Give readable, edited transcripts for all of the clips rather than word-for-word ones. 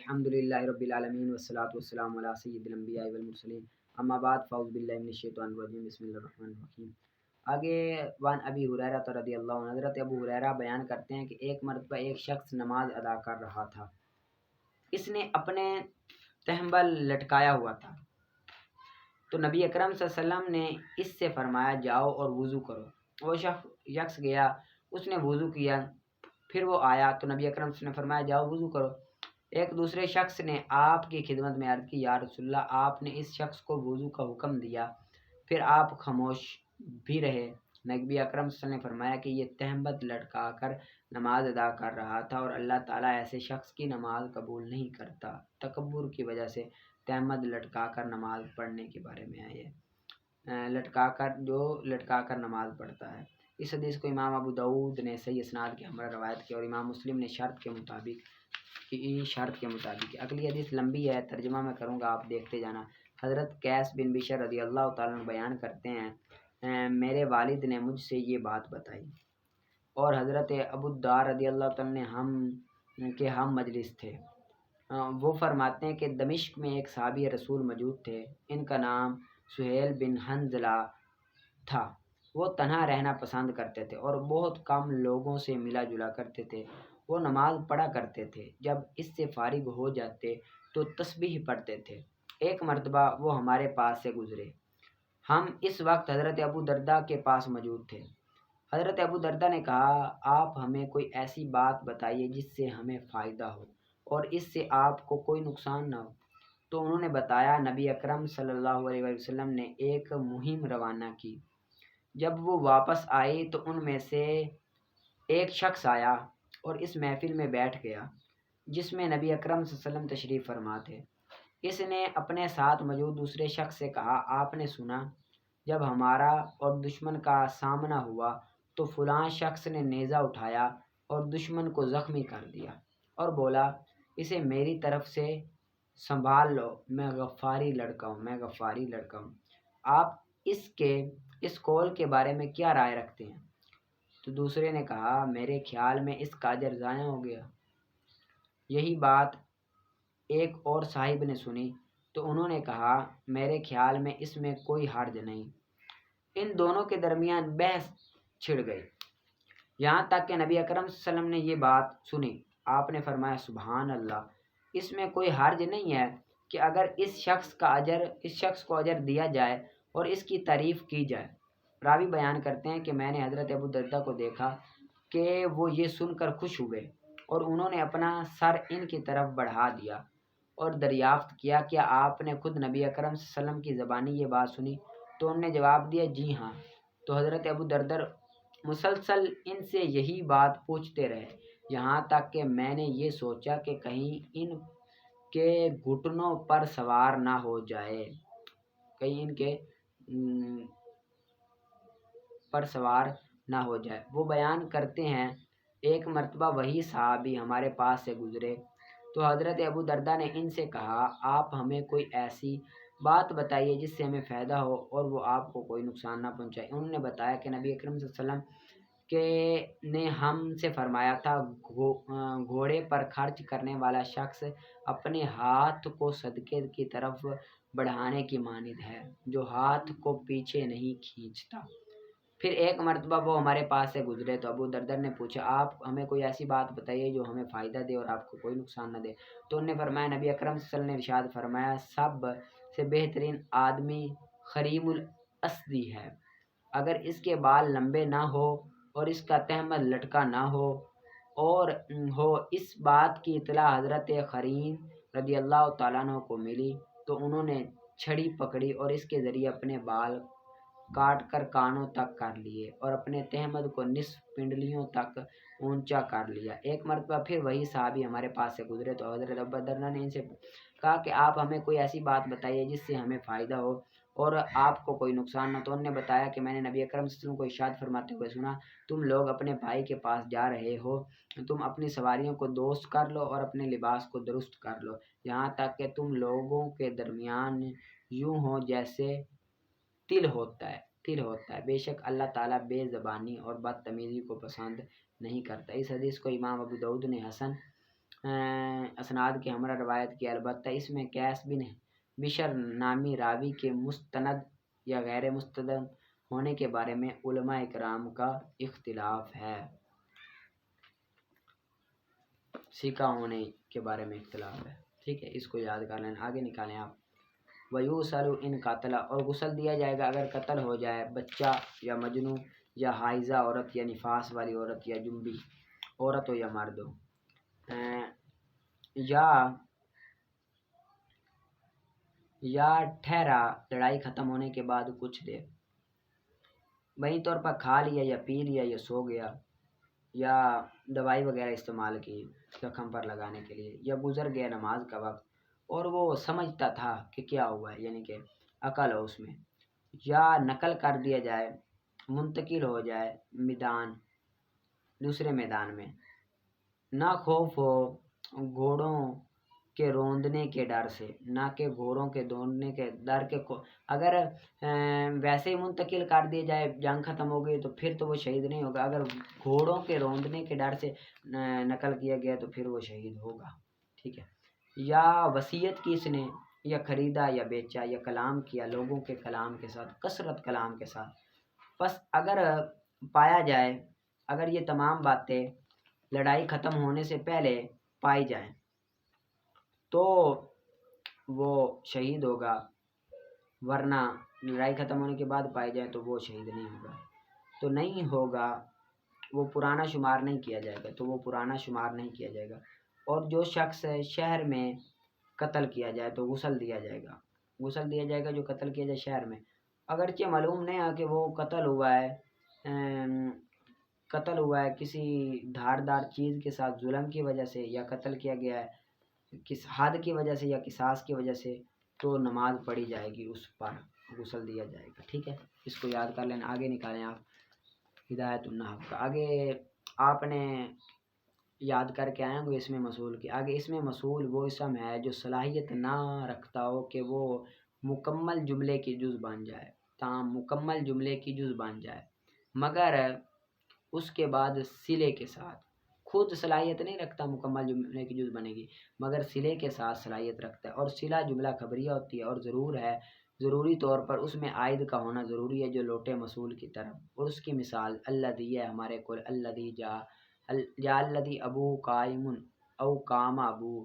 الحمدللہ رب العالمین والصلاة والسلام علی سید الانبیاء والمرسلین اما بعد فاعوذ باللہ من الشیطان الرجیم بسم اللہ الرحمن الرحیم۔ آگے وان ابی ہریرہ رضی اللہ عنہ، حضرت ابو ہریرہ بیان کرتے ہیں کہ ایک مرتبہ ایک شخص نماز ادا کر رہا تھا، اس نے اپنے تہمبل لٹکایا ہوا تھا، تو نبی اکرم صلی اللہ علیہ وسلم نے اس سے فرمایا جاؤ اور وضو کرو۔ وہ شخص گیا، اس نے وضو کیا، پھر وہ آیا تو نبی اکرم صلی اللہ علیہ وسلم نے فرمایا جاؤ وضو کرو۔ ایک دوسرے شخص نے آپ کی خدمت میں عرض کی یا رسول اللہ، آپ نے اس شخص کو وضو کا حکم دیا، پھر آپ خاموش بھی رہے۔ نبی اکرم صلی اللہ علیہ وسلم نے فرمایا کہ یہ تہمت لٹکا کر نماز ادا کر رہا تھا اور اللہ تعالیٰ ایسے شخص کی نماز قبول نہیں کرتا۔ تکبر کی وجہ سے تہمت لٹکا کر نماز پڑھنے کے بارے میں آئی ہے، لٹکا کر نماز پڑھتا ہے۔ اس حدیث کو امام ابو داؤد نے صحیح اسناد کے ہمراہ روایت کی اور امام مسلم نے شرط کے مطابق۔ اگلی حدیث لمبی ہے، ترجمہ میں کروں گا، آپ دیکھتے جانا۔ حضرت قیس بن بشر رضی اللہ تعالیٰ عنہ بیان کرتے ہیں میرے والد نے مجھ سے یہ بات بتائی، اور حضرت ابو الدرداء رضی اللہ تعالیٰ نے ہم مجلس تھے۔ وہ فرماتے ہیں کہ دمشق میں ایک صحابی رسول موجود تھے، ان کا نام سہیل بن حنظلہ تھا۔ وہ تنہا رہنا پسند کرتے تھے اور بہت کم لوگوں سے ملا جلا کرتے تھے۔ وہ نماز پڑھا کرتے تھے، جب اس سے فارغ ہو جاتے تو تسبیح پڑھتے تھے۔ ایک مرتبہ وہ ہمارے پاس سے گزرے، ہم اس وقت حضرت ابو الدرداء کے پاس موجود تھے۔ حضرت ابو الدرداء نے کہا آپ ہمیں کوئی ایسی بات بتائیے جس سے ہمیں فائدہ ہو اور اس سے آپ کو کوئی نقصان نہ ہو۔ تو انہوں نے بتایا نبی اکرم صلی اللہ علیہ وسلم نے ایک مہم روانہ کی، جب وہ واپس آئے تو ان میں سے ایک شخص آیا اور اس محفل میں بیٹھ گیا جس میں نبی اکرم صلی اللہ علیہ وسلم تشریف فرما تھے۔ اس نے اپنے ساتھ موجود دوسرے شخص سے کہا آپ نے سنا جب ہمارا اور دشمن کا سامنا ہوا تو فلاں شخص نے نیزہ اٹھایا اور دشمن کو زخمی کر دیا اور بولا اسے میری طرف سے سنبھال لو، میں غفاری لڑکا ہوں۔ آپ اس قول کے بارے میں کیا رائے رکھتے ہیں؟ تو دوسرے نے کہا میرے خیال میں اس کا اجر ضائع ہو گیا۔ یہی بات ایک اور صاحب نے سنی تو انہوں نے کہا میرے خیال میں اس میں کوئی حرج نہیں۔ ان دونوں کے درمیان بحث چھڑ گئی، یہاں تک کہ نبی اکرم صلی اللہ علیہ وسلم نے یہ بات سنی۔ آپ نے فرمایا سبحان اللہ، اس میں کوئی حرج نہیں ہے کہ اگر اس شخص کو اجر دیا جائے اور اس کی تعریف کی جائے۔ راوی بیان کرتے ہیں کہ میں نے حضرت ابو الدرداء کو دیکھا کہ وہ یہ سن کر خوش ہوئے اور انہوں نے اپنا سر ان کی طرف بڑھا دیا اور دریافت کیا کیا آپ نے خود نبی اکرم صلی اللہ علیہ وسلم کی زبانی یہ بات سنی؟ تو انہوں نے جواب دیا جی ہاں۔ تو حضرت ابو الدرداء مسلسل ان سے یہی بات پوچھتے رہے، یہاں تک کہ میں نے یہ سوچا کہ کہیں ان کے گھٹنوں پر سوار نہ ہو جائے، وہ بیان کرتے ہیں ایک مرتبہ وہی صحابی ہمارے پاس سے گزرے تو حضرت ابو الدرداء نے ان سے کہا آپ ہمیں کوئی ایسی بات بتائیے جس سے ہمیں فائدہ ہو اور وہ آپ کو کوئی نقصان نہ پہنچائے۔ انہوں نے بتایا کہ نبی اکرم صلی اللہ علیہ وسلم نے ہم سے فرمایا تھا گھوڑے پر خرچ کرنے والا شخص اپنے ہاتھ کو صدقے کی طرف بڑھانے کی مانند ہے جو ہاتھ کو پیچھے نہیں کھینچتا۔ پھر ایک مرتبہ وہ ہمارے پاس سے گزرے تو ابو الدرداء نے پوچھا آپ ہمیں کوئی ایسی بات بتائیے جو ہمیں فائدہ دے اور آپ کو کوئی نقصان نہ دے۔ تو انہوں نے فرمایا نبی اکرم صلی اللہ علیہ وسلم نے ارشاد فرمایا سب سے بہترین آدمی خریم الاسدی ہے، اگر اس کے بال لمبے نہ ہو اور اس کا تہمل لٹکا نہ ہو اس بات کی اطلاع حضرت خریم رضی اللہ تعالیٰ عنہ کو ملی تو انہوں نے چھڑی پکڑی اور اس کے ذریعے اپنے بال کاٹ کر کانوں تک کر لیے اور اپنے تہمد کو نصف پنڈلیوں تک اونچا کر لیا۔ ایک مرتبہ پھر وہی صحابی ہمارے پاس سے گزرے تو حضرت ابو الدرداء نے ان سے کہا کہ آپ ہمیں کوئی ایسی بات بتائیے جس سے ہمیں فائدہ ہو اور آپ کو کوئی نقصان نہ۔ تو انہوں نے بتایا کہ میں نے نبی اکرم صلی اللہ علیہ وسلم کو ارشاد فرماتے ہوئے سنا تم لوگ اپنے بھائی کے پاس جا رہے ہو، تم اپنی سواریوں کو دوست کر لو اور اپنے لباس کو درست کر لو، یہاں تک کہ تم لوگوں کے درمیان یوں ہو جیسے تل ہوتا ہے۔ بے شک اللہ تعالیٰ بے زبانی اور بدتمیزی کو پسند نہیں کرتا۔ اس حدیث کو امام ابو داؤد نے حسن اسناد کے ہمراہ روایت کی، البتہ اس میں قیس بن بشر نامی راوی کے مستند یا غیر مستند ہونے کے بارے میں علماء اکرام کا اختلاف ہے، سیکھا ہونے کے بارے میں اختلاف ہے، ٹھیک ہے، اس کو یاد کر لیں، آگے نکالیں آپ۔ وَيُوصَلُ إِن قَتَلَ، اور غسل دیا جائے گا اگر قتل ہو جائے بچہ یا مجنون یا حائضہ عورت یا نفاس والی عورت یا جنبی عورت ہو یا مرد ہو، یا ٹھہرا لڑائی ختم ہونے کے بعد کچھ دیر، وہیں طور پر کھا لیا یا پی لیا یا سو گیا یا دوائی وغیرہ استعمال کی زخم پر لگانے کے لیے، یا گزر گیا نماز کا وقت اور وہ سمجھتا تھا کہ کیا ہوا ہے، یعنی کہ عقل ہو اس میں، یا نقل کر دیا جائے، منتقل ہو جائے میدان دوسرے میدان میں، نہ خوف ہو گھوڑوں کے روندنے کے ڈر سے، نہ کہ گھوڑوں کے دوڑنے کے ڈر کے اگر ویسے ہی منتقل کر دیا جائے جنگ ختم ہو گئی تو پھر تو وہ شہید نہیں ہوگا، اگر گھوڑوں کے روندنے کے ڈر سے نقل کیا گیا تو پھر وہ شہید ہوگا، ٹھیک ہے، یا وصیت کی اس نے، یا خریدا یا بیچا یا کلام کیا لوگوں کے کلام کے ساتھ، کثرت کلام کے ساتھ، بس اگر پایا جائے، اگر یہ تمام باتیں لڑائی ختم ہونے سے پہلے پائی جائیں تو وہ شہید ہوگا، ورنہ لڑائی ختم ہونے کے بعد پائی جائیں تو وہ شہید نہیں ہوگا، تو نہیں ہوگا، وہ پرانا شمار نہیں کیا جائے گا، تو وہ پرانا شمار نہیں کیا جائے گا۔ اور جو شخص شہر میں قتل کیا جائے تو غسل دیا جائے گا، غسل دیا جائے گا جو قتل کیا جائے شہر میں، اگرچہ معلوم نہیں ہے کہ وہ قتل ہوا ہے کسی دھاردار چیز کے ساتھ ظلم کی وجہ سے، یا قتل کیا گیا ہے کس حد کی وجہ سے یا قصاص کی وجہ سے، تو نماز پڑھی جائے گی، اس پر غسل دیا جائے گا، ٹھیک ہے، اس کو یاد کر لینا، آگے نکالیں آپ ہدایت النحو کا، آگے آپ نے یاد کر کے آئیں گے اس میں مسئول کی، آگے اس میں مسئول وہ اسم ہے جو صلاحیت نہ رکھتا ہو کہ وہ مکمل جملے کی جز بن جائے، تام مکمل جملے کی جز بن جائے، مگر اس کے بعد صلے کے ساتھ، خود صلاحیت نہیں رکھتا مکمل جملے کی جز بنے گی مگر صلے کے ساتھ صلاحیت رکھتا ہے، اور صلہ جملہ خبریہ ہوتی ہے، اور ضروری طور پر اس میں عائد کا ہونا ضروری ہے جو لوٹے مسئول کی طرف، اور اس کی مثال الذی ہے ہمارے کل، الذی جا الذی ابو قائم او قام ابو،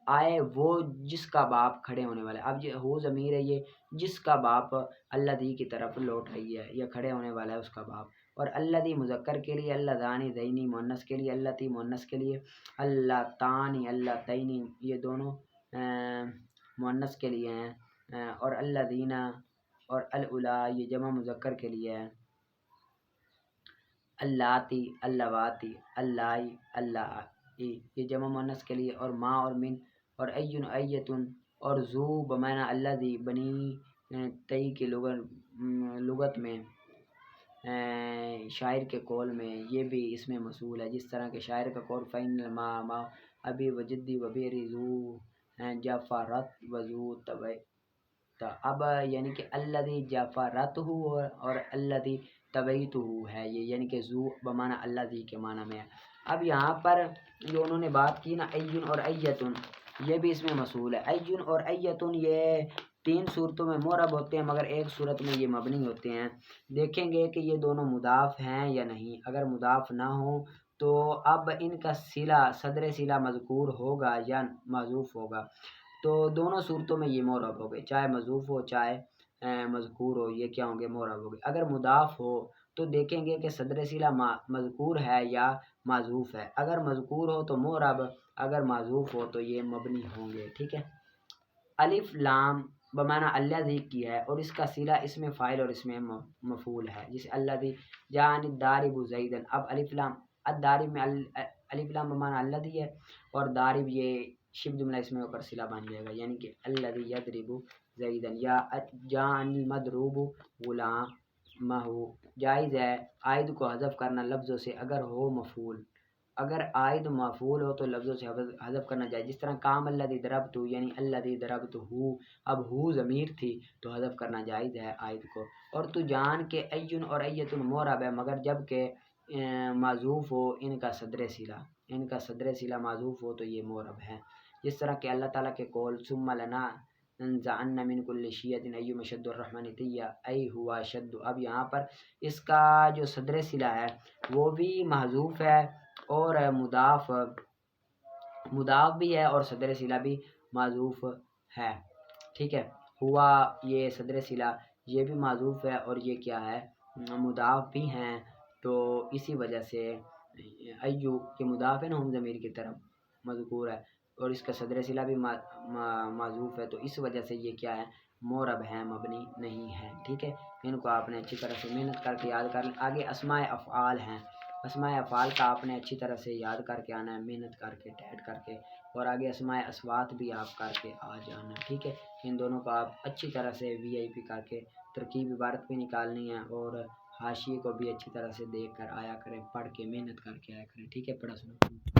آئے وہ جس کا باپ کھڑے ہونے والا ہے، اب یہ ہو ضمیر ہے، یہ جس کا باپ الذی کی طرف لوٹ رہی ہے، یا کھڑے ہونے والا ہے اس کا باپ، اور الذی مذکر کے لیے، اللذانی ذینی مؤنث کے لیے، اللتی مؤنث کے لیے، اللتانی اللتینی یہ دونوں مؤنث کے لیے ہیں، اور الذین اور الاولا یہ جمع مذکر کے لیے ہے، اللاتی اللواتی اللائی اللائی یہ جمع مؤنث کے لیے، اور ما اور من، اور این ایتن، اور ذو بمعنی الذی بنی تئی کی لغت میں، شاعر کے قول میں یہ بھی اس میں مسئول ہے، جس طرح کہ شاعر کا قول فَإِنَّ الْمَاءَ مَاءُ أَبِي وَجَدِّي وَبِئْرِي ذُو جَفَرَتْ وَذُو تَبَیْتَ، اب یعنی کہ الذی جفرتہ اور الذی تبیتہ ہے، یہ یعنی کہ ذو بمعنی الذی کے معنی میں ہے۔ اب یہاں پر جو انہوں نے بات کی نا این اور ایتن، یہ بھی اس میں مسئول ہے، این اور ایتن یہ 3 صورتوں میں معرب ہوتے ہیں مگر ایک صورت میں یہ مبنی ہوتے ہیں، دیکھیں گے کہ یہ دونوں مضاف ہیں یا نہیں، اگر مضاف نہ ہو تو اب ان کا صلہ صدر صلہ مذکور ہوگا یا محذوف ہوگا، تو دونوں صورتوں میں یہ معرب ہو گئے، چاہے محذوف ہو چاہے مذکور ہو، یہ کیا ہوں گے معرب ہو گئے۔ اگر مضاف ہو تو دیکھیں گے کہ صدر صلہ مذکور ہے یا محذوف ہے، اگر مذکور ہو تو معرب، اگر محذوف ہو تو یہ مبنی ہوں گے، ٹھیک ہے۔ الف لام بمعنی الذی کی ہے، اور اس کا صلہ اس میں فاعل اور اس میں مفعول ہے، جسے الذی جاءنی الضارب زیدا، اب الف لام الضارب میں الف لام بمعنی الذی ہے، اور ضارب یہ شبہ جملہ اس میں اوپر صلہ بن جائے گا، یعنی کہ الذی یضرب زیدا، یا جاءنی المضروب غلامہ، جائز ہے عائد کو حذف کرنا لفظوں سے اگر ہو مفعول، اگر عائد مفعول ہو تو لفظوں سے حذف کرنا جائے، جس طرح قام الذی ضربت یعنی الذی ضربتہ، اب ہو ضمیر تھی تو حذف کرنا جائز ہے عائد کو، اور تو جان کے این اور ایتن معرب ہے مگر جب کہ معذوف ہو ان کا صدر صلہ، ان کا صدر سلا معذوف ہو تو یہ مورب ہے. جس طرح کہ اللہ تعالیٰ کے قول ثم لننزعن من کل شیعۃ ایہم اشد الرحمن عتیا ای ہوا شد، اب یہاں پر اس کا جو صدر سلا ہے وہ بھی محذوف ہے اور مضاف بھی ہے اور صدر سلا بھی معذوف ہے. ٹھیک ہے، ہوا یہ صدر سلا یہ بھی معذوف ہے اور یہ کیا ہے مضاف بھی ہیں. تو اسی وجہ سے ایو کے مضاف ہے نا، ہم ضمیر کی طرف مذکور ہے اور اس کا صدر سلا بھی معذوف ہے، تو اس وجہ سے یہ کیا ہے مورب ہے، مبنی نہیں ہے. ٹھیک ہے، ان کو آپ نے اچھی طرح سے محنت کر کے یاد کر لیں. آگے اسماء افعال ہیں، اسماء افعال کا آپ نے اچھی طرح سے یاد کر کے آنا ہے، محنت کر کے ٹائٹ کر کے، اور آگے اسماء اصوات بھی آپ کر کے آ جانا. ٹھیک ہے، ان دونوں کو آپ اچھی طرح سے وی آئی پی کر کے ترکیب عبارت بھی نکالنی ہے اور حاشیے کو بھی اچھی طرح سے دیکھ کر آیا کریں، پڑھ کے محنت کر کے آیا کریں. ٹھیک ہے، پڑھا سنا.